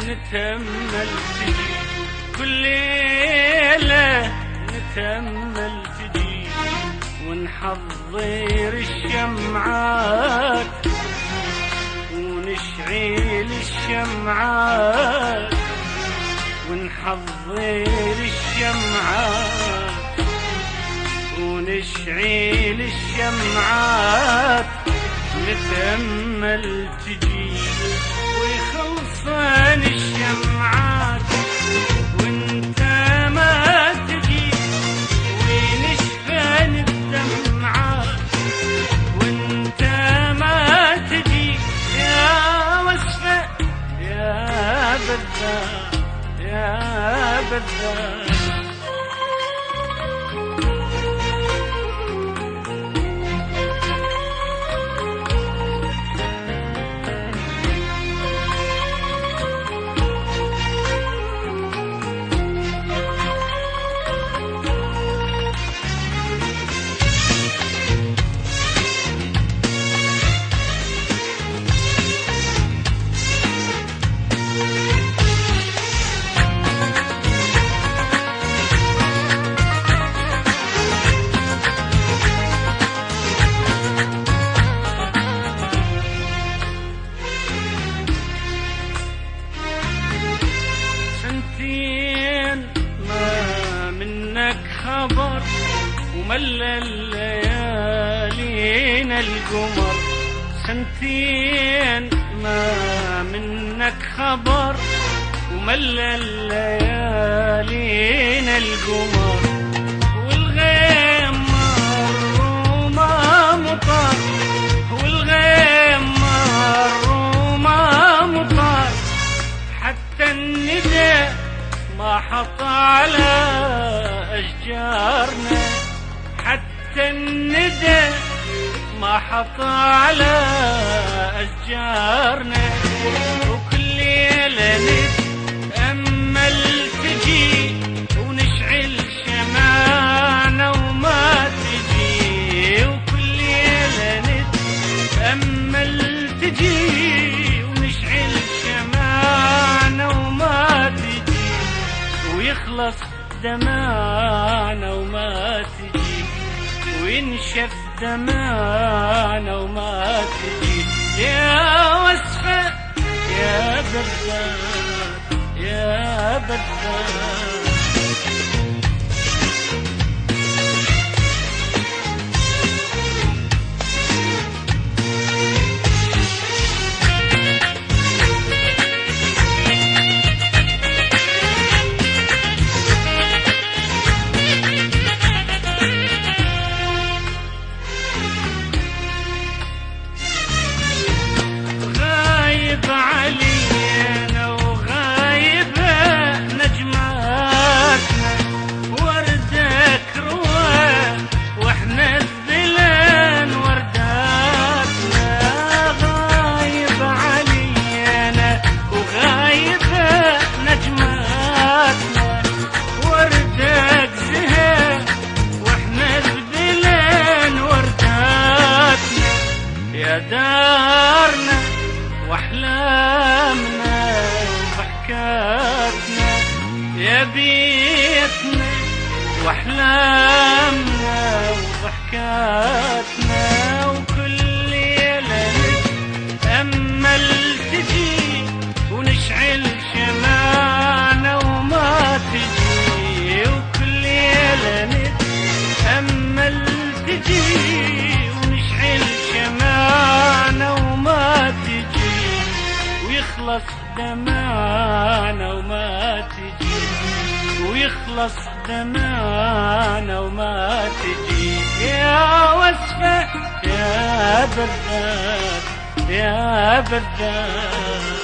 نتأمل تجي، كل ليلة نتأمل تجي، ونحضر الشمعات ونشعل الشمعات، ونحضر الشمعات ونشعل الشمعات، نتأمل تجي ويخلصن الشمعات وانت ما تجي، ونشفن الدمعات وانت ما تجي، يا وصفة يا بذاب يا بذاب. ما منك خبر وملى الليالينا القمر، سنتين ما منك خبر وملى الليالينا القمر، والغيم مر وما مطر، والغيم مر وما مطر، حتى الندى ما حط على أشجارنا، حتى الندى ما حط على أشجارنا، وكل ليلة نتأمل تجي ونشعل شمعنا وما تجي، وكل ليلة نتأمل تجي ونشعل شمعنا وما تجي، ويخلص دمعنا وما تجي، وينشف دمعنا وما تجي، يا وصفة يا بذاب يا بذاب. علينا وغايبة نجماتنا، وردك روى واحنا الذلان ورداتنا، غايب علينا وغايبة نجماتنا، وردك زهق واحنا الذلان ورداتنا، يا دارنا واحلامنا وضحكاتنا، يا بيتنا واحلامنا وضحكاتنا، وكل ليلة نتأمل تجي ونشعل شمعنا وما تجي، وكل ليلة نتأمل تجي ونشعل شمعنا وما تجي، ويخلص دمعنا وما تجي، ويخلص دمعنا وما تجي، يا وصفة يا بذاب يا بذاب.